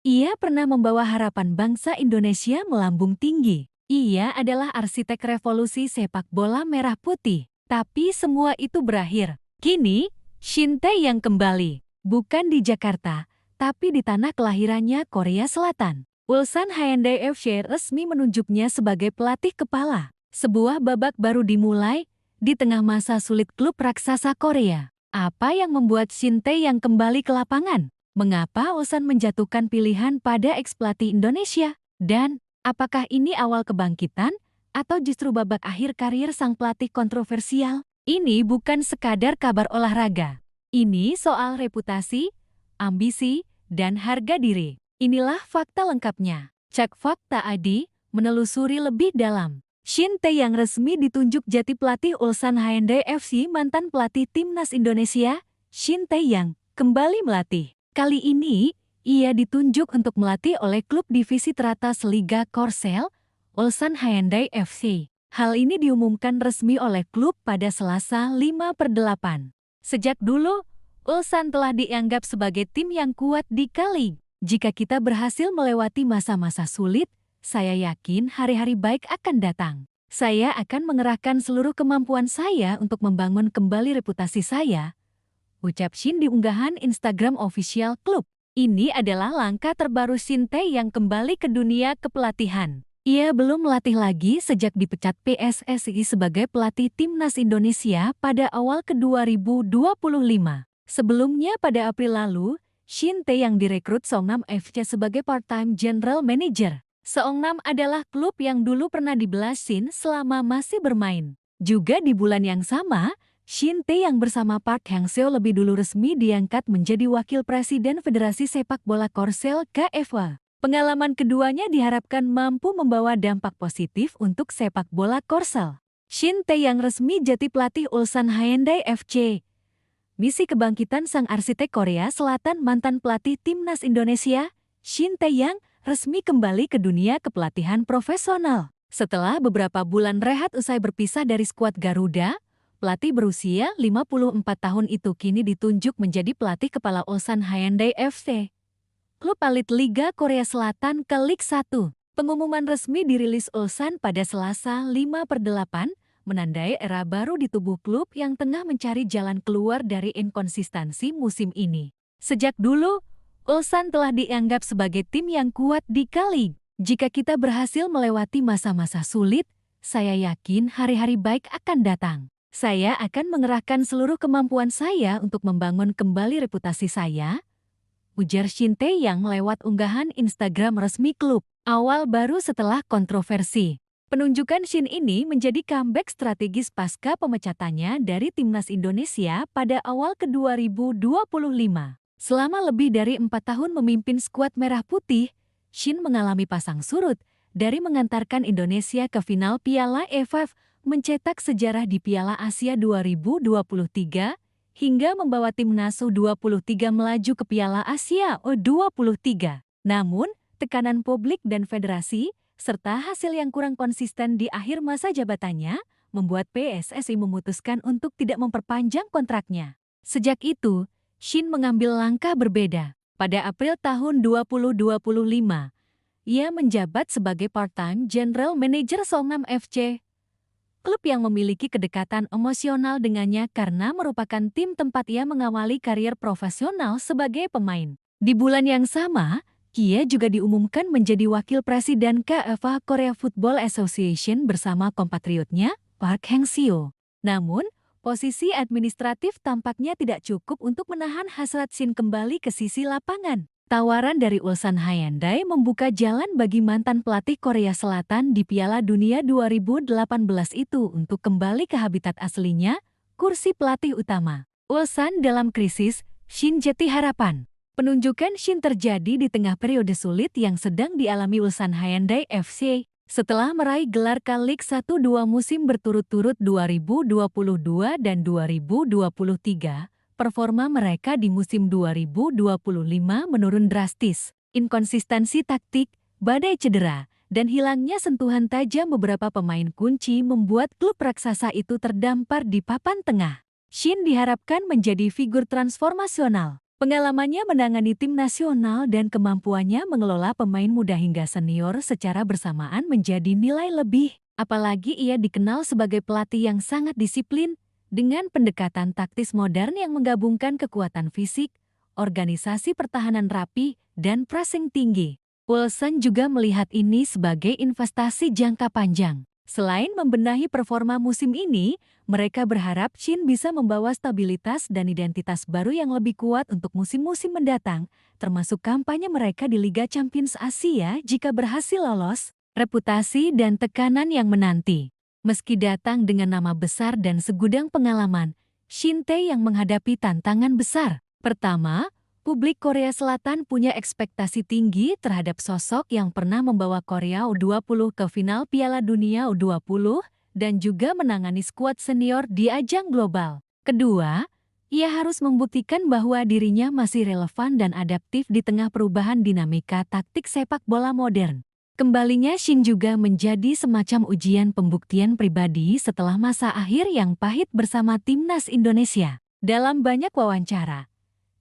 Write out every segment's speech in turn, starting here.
Ia pernah membawa harapan bangsa Indonesia melambung tinggi. Ia adalah arsitek revolusi sepak bola merah putih. Tapi semua itu berakhir. Kini, Shin Tae-yang kembali. Bukan di Jakarta, tapi di tanah kelahirannya Korea Selatan. Ulsan Hyundai FC resmi menunjuknya sebagai pelatih kepala. Sebuah babak baru dimulai di tengah masa sulit klub raksasa Korea. Apa yang membuat Shin Tae-yang kembali ke lapangan? Mengapa Ulsan menjatuhkan pilihan pada ex-pelatih Indonesia? Dan, apakah ini awal kebangkitan? Atau justru babak akhir karir sang pelatih kontroversial? Ini bukan sekadar kabar olahraga. Ini soal reputasi, ambisi, dan harga diri. Inilah fakta lengkapnya. Cek Fakta ID, menelusuri lebih dalam. Shin Tae yang resmi ditunjuk jadi pelatih Ulsan Hyundai FC. Mantan pelatih Timnas Indonesia, Shin Tae yang kembali melatih. Kali ini, ia ditunjuk untuk melatih oleh klub divisi teratas Liga Korsel, Ulsan Hyundai FC. Hal ini diumumkan resmi oleh klub pada Selasa 5/8. Sejak dulu, Ulsan telah dianggap sebagai tim yang kuat di K-League. Jika kita berhasil melewati masa-masa sulit, saya yakin hari-hari baik akan datang. Saya akan mengerahkan seluruh kemampuan saya untuk membangun kembali reputasi saya, ucap Shin di unggahan Instagram official klub. Ini adalah langkah terbaru Shin Tae yang kembali ke dunia kepelatihan. Ia belum melatih lagi sejak dipecat PSSI sebagai pelatih Timnas Indonesia pada awal ke-2025. Sebelumnya pada April lalu, Shin Tae yang direkrut Seongnam FC sebagai part-time general manager. Seongnam adalah klub yang dulu pernah dibelah Shin selama masih bermain. Juga di bulan yang sama, Shin Tae yang bersama Park Hang-seo lebih dulu resmi diangkat menjadi wakil presiden Federasi Sepak Bola Korsel KFA. Pengalaman keduanya diharapkan mampu membawa dampak positif untuk sepak bola Korsel. Shin Tae yang resmi jadi pelatih Ulsan Hyundai FC. Misi kebangkitan sang arsitek Korea Selatan mantan pelatih Timnas Indonesia, Shin Tae yang resmi kembali ke dunia kepelatihan profesional. Setelah beberapa bulan rehat usai berpisah dari skuad Garuda, pelatih berusia 54 tahun itu kini ditunjuk menjadi pelatih kepala Ulsan Hyundai FC, klub elit Liga Korea Selatan ke Lig 1. Pengumuman resmi dirilis Ulsan pada Selasa 5/8, menandai era baru di tubuh klub yang tengah mencari jalan keluar dari inkonsistensi musim ini. Sejak dulu, Ulsan telah dianggap sebagai tim yang kuat di K-League. Jika kita berhasil melewati masa-masa sulit, saya yakin hari-hari baik akan datang. Saya akan mengerahkan seluruh kemampuan saya untuk membangun kembali reputasi saya, ujar Shin Tae yang lewat unggahan Instagram resmi klub. Awal baru setelah kontroversi. Penunjukan Shin ini menjadi comeback strategis pasca pemecatannya dari Timnas Indonesia pada awal ke-2025. Selama lebih dari 4 tahun memimpin skuad Merah Putih, Shin mengalami pasang surut dari mengantarkan Indonesia ke final Piala AFF, mencetak sejarah di Piala Asia 2023, hingga membawa timnas U23 melaju ke Piala Asia U23. Namun, tekanan publik dan federasi, serta hasil yang kurang konsisten di akhir masa jabatannya, membuat PSSI memutuskan untuk tidak memperpanjang kontraknya. Sejak itu, Shin mengambil langkah berbeda. Pada April tahun 2025, ia menjabat sebagai part-time general manager Seongnam FC, klub yang memiliki kedekatan emosional dengannya karena merupakan tim tempat ia mengawali karier profesional sebagai pemain. Di bulan yang sama, ia juga diumumkan menjadi wakil presiden KFA Korea Football Association bersama kompatriotnya, Park Hang-seo. Namun, posisi administratif tampaknya tidak cukup untuk menahan hasrat Shin kembali ke sisi lapangan. Tawaran dari Ulsan Hyundai membuka jalan bagi mantan pelatih Korea Selatan di Piala Dunia 2018 itu untuk kembali ke habitat aslinya, kursi pelatih utama. Ulsan dalam krisis, Shin jadi harapan. Penunjukan Shin terjadi di tengah periode sulit yang sedang dialami Ulsan Hyundai FC. Setelah meraih gelar K-League 1 2 musim berturut-turut 2022 dan 2023, performa mereka di musim 2025 menurun drastis. Inkonsistensi taktik, badai cedera, dan hilangnya sentuhan tajam beberapa pemain kunci membuat klub raksasa itu terdampar di papan tengah. Shin diharapkan menjadi figur transformasional. Pengalamannya menangani tim nasional dan kemampuannya mengelola pemain muda hingga senior secara bersamaan menjadi nilai lebih. Apalagi ia dikenal sebagai pelatih yang sangat disiplin dengan pendekatan taktis modern yang menggabungkan kekuatan fisik, organisasi pertahanan rapi, dan pressing tinggi. Wilson juga melihat ini sebagai investasi jangka panjang. Selain membenahi performa musim ini, mereka berharap Shin bisa membawa stabilitas dan identitas baru yang lebih kuat untuk musim-musim mendatang, termasuk kampanye mereka di Liga Champions Asia jika berhasil lolos. Reputasi dan tekanan yang menanti. Meski datang dengan nama besar dan segudang pengalaman, Shin Tae yang menghadapi tantangan besar. Pertama, publik Korea Selatan punya ekspektasi tinggi terhadap sosok yang pernah membawa Korea U20 ke final Piala Dunia U20 dan juga menangani skuad senior di ajang global. Kedua, ia harus membuktikan bahwa dirinya masih relevan dan adaptif di tengah perubahan dinamika taktik sepak bola modern. Kembalinya Shin juga menjadi semacam ujian pembuktian pribadi setelah masa akhir yang pahit bersama timnas Indonesia. Dalam banyak wawancara,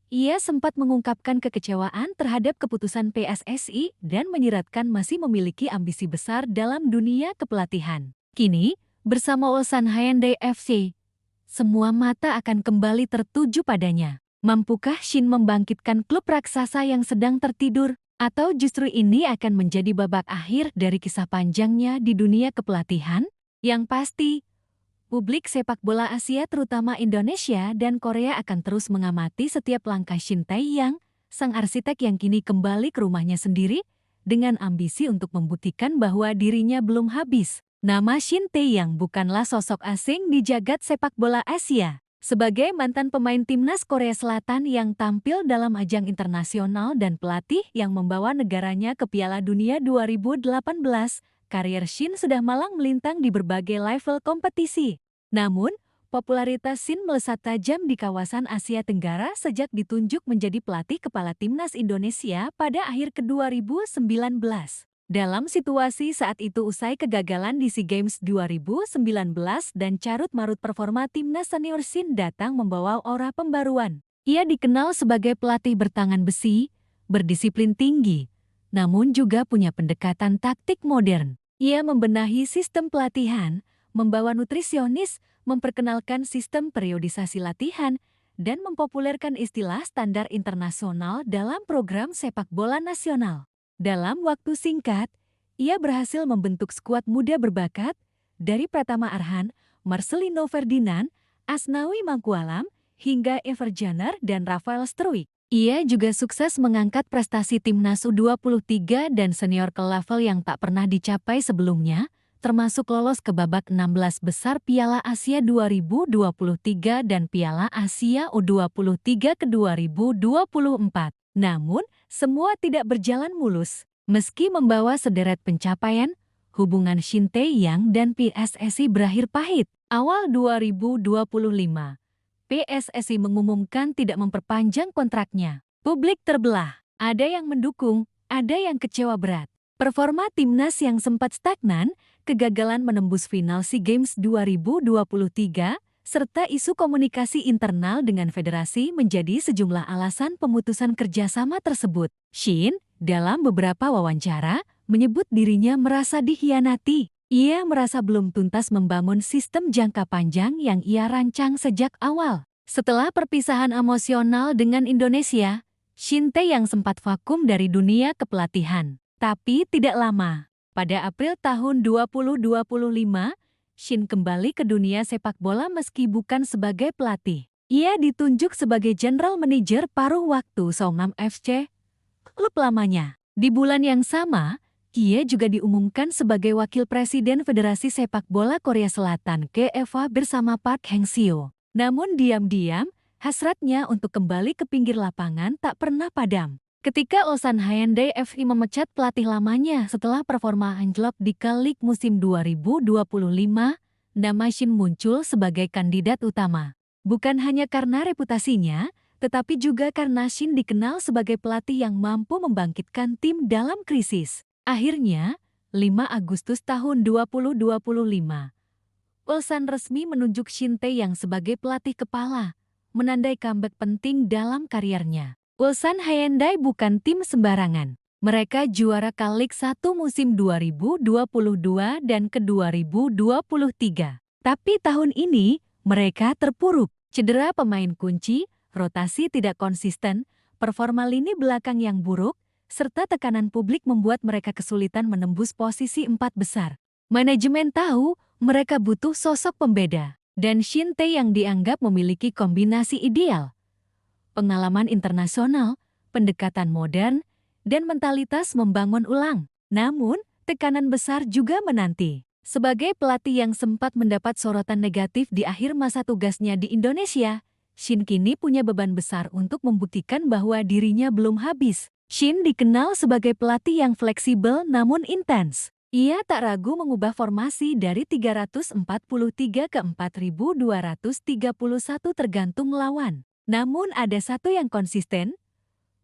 ia sempat mengungkapkan kekecewaan terhadap keputusan PSSI dan menyiratkan masih memiliki ambisi besar dalam dunia kepelatihan. Kini, bersama Ulsan Hyundai FC, semua mata akan kembali tertuju padanya. Mampukah Shin membangkitkan klub raksasa yang sedang tertidur? Atau justru ini akan menjadi babak akhir dari kisah panjangnya di dunia kepelatihan? Yang pasti, publik sepak bola Asia terutama Indonesia dan Korea akan terus mengamati setiap langkah Shin Tae-yang, sang arsitek yang kini kembali ke rumahnya sendiri, dengan ambisi untuk membuktikan bahwa dirinya belum habis. Nama Shin Tae-yang bukanlah sosok asing di jagat sepak bola Asia. Sebagai mantan pemain timnas Korea Selatan yang tampil dalam ajang internasional dan pelatih yang membawa negaranya ke Piala Dunia 2018, karier Shin sudah malang melintang di berbagai level kompetisi. Namun, popularitas Shin melesat tajam di kawasan Asia Tenggara sejak ditunjuk menjadi pelatih kepala timnas Indonesia pada akhir ke-2019. Dalam situasi saat itu usai kegagalan di SEA Games 2019 dan carut-marut performa timnas senior Shin datang membawa aura pembaruan. Ia dikenal sebagai pelatih bertangan besi, berdisiplin tinggi, namun juga punya pendekatan taktik modern. Ia membenahi sistem pelatihan, membawa nutrisionis, memperkenalkan sistem periodisasi latihan, dan mempopulerkan istilah standar internasional dalam program sepak bola nasional. Dalam waktu singkat, ia berhasil membentuk skuad muda berbakat dari Pratama Arhan, Marcelino Ferdinand, Asnawi Mangkualam, hingga Everjaner dan Rafael Struijk. Ia juga sukses mengangkat prestasi timnas U23 dan senior ke level yang tak pernah dicapai sebelumnya, termasuk lolos ke babak 16 besar Piala Asia 2023 dan Piala Asia U23 ke 2024. Namun, semua tidak berjalan mulus. Meski membawa sederet pencapaian, hubungan Shin Tae-yang dan PSSI berakhir pahit. Awal 2025, PSSI mengumumkan tidak memperpanjang kontraknya. Publik terbelah, ada yang mendukung, ada yang kecewa berat. Performa timnas yang sempat stagnan, kegagalan menembus final SEA Games 2023, serta isu komunikasi internal dengan federasi menjadi sejumlah alasan pemutusan kerjasama tersebut. Shin, dalam beberapa wawancara, menyebut dirinya merasa dikhianati. Ia merasa belum tuntas membangun sistem jangka panjang yang ia rancang sejak awal. Setelah perpisahan emosional dengan Indonesia, Shin Tae yang sempat vakum dari dunia kepelatihan. Tapi tidak lama. Pada April tahun 2025, Shin kembali ke dunia sepak bola meski bukan sebagai pelatih. Ia ditunjuk sebagai general manager paruh waktu Seongnam FC, klub lamanya. Di bulan yang sama, ia juga diumumkan sebagai wakil presiden Federasi Sepak Bola Korea Selatan KFA bersama Park Hang-seo. Namun diam-diam, hasratnya untuk kembali ke pinggir lapangan tak pernah padam. Ketika Ulsan Hyundai FC memecat pelatih lamanya setelah performa anjlok di K-League musim 2025, nama Shin muncul sebagai kandidat utama. Bukan hanya karena reputasinya, tetapi juga karena Shin dikenal sebagai pelatih yang mampu membangkitkan tim dalam krisis. Akhirnya, 5 Agustus tahun 2025, Ulsan resmi menunjuk Shin Tae-yang sebagai pelatih kepala, menandai comeback penting dalam karirnya. Ulsan Hyundai bukan tim sembarangan. Mereka juara K-League 1 musim 2022 dan ke-2023. Tapi tahun ini, mereka terpuruk. Cedera pemain kunci, rotasi tidak konsisten, performa lini belakang yang buruk, serta tekanan publik membuat mereka kesulitan menembus posisi 4 besar. Manajemen tahu mereka butuh sosok pembeda, dan Shin Tae yang dianggap memiliki kombinasi ideal. Pengalaman internasional, pendekatan modern, dan mentalitas membangun ulang. Namun, tekanan besar juga menanti. Sebagai pelatih yang sempat mendapat sorotan negatif di akhir masa tugasnya di Indonesia, Shin kini punya beban besar untuk membuktikan bahwa dirinya belum habis. Shin dikenal sebagai pelatih yang fleksibel namun intens. Ia tak ragu mengubah formasi dari 343 ke 4231 tergantung lawan. Namun ada satu yang konsisten,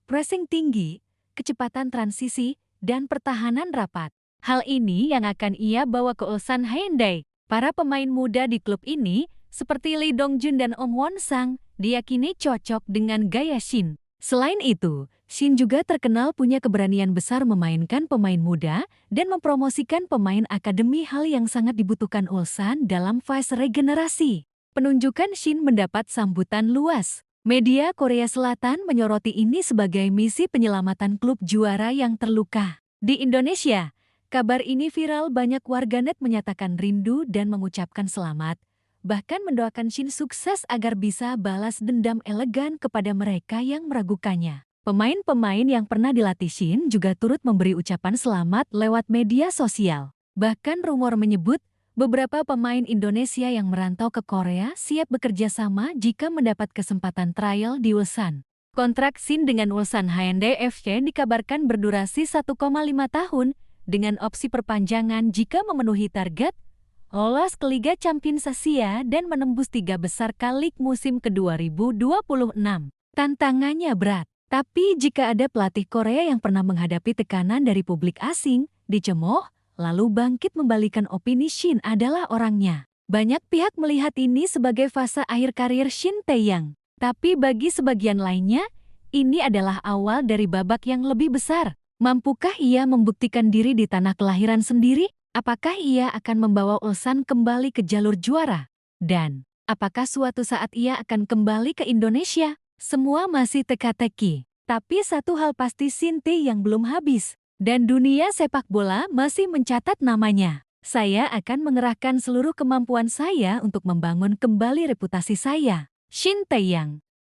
pressing tinggi, kecepatan transisi, dan pertahanan rapat. Hal ini yang akan ia bawa ke Ulsan Hyundai. Para pemain muda di klub ini, seperti Lee Dong-jun dan Om Won-sang, diyakini cocok dengan gaya Shin. Selain itu, Shin juga terkenal punya keberanian besar memainkan pemain muda dan mempromosikan pemain akademi, hal yang sangat dibutuhkan Ulsan dalam fase regenerasi. Penunjukan Shin mendapat sambutan luas. Media Korea Selatan menyoroti ini sebagai misi penyelamatan klub juara yang terluka. Di Indonesia, kabar ini viral, banyak warganet menyatakan rindu dan mengucapkan selamat, bahkan mendoakan Shin sukses agar bisa balas dendam elegan kepada mereka yang meragukannya. Pemain-pemain yang pernah dilatih Shin juga turut memberi ucapan selamat lewat media sosial. Bahkan rumor menyebut, beberapa pemain Indonesia yang merantau ke Korea siap bekerja sama jika mendapat kesempatan trial di Ulsan. Kontrak Shin dengan Ulsan Hyundai FC dikabarkan berdurasi 1,5 tahun dengan opsi perpanjangan jika memenuhi target, lolos ke Liga Champions Asia dan menembus 3 besar K-League musim ke-2026. Tantangannya berat, tapi jika ada pelatih Korea yang pernah menghadapi tekanan dari publik asing, dicemooh, lalu bangkit membalikan opini, Shin adalah orangnya. Banyak pihak melihat ini sebagai fase akhir karir Shin Tae-yang. Tapi bagi sebagian lainnya, ini adalah awal dari babak yang lebih besar. Mampukah ia membuktikan diri di tanah kelahiran sendiri? Apakah ia akan membawa Ulsan kembali ke jalur juara? Dan, apakah suatu saat ia akan kembali ke Indonesia? Semua masih teka-teki. Tapi satu hal pasti, Shin Tae yang belum habis. Dan dunia sepak bola masih mencatat namanya. Saya akan mengerahkan seluruh kemampuan saya untuk membangun kembali reputasi saya. Shin Tae-yang.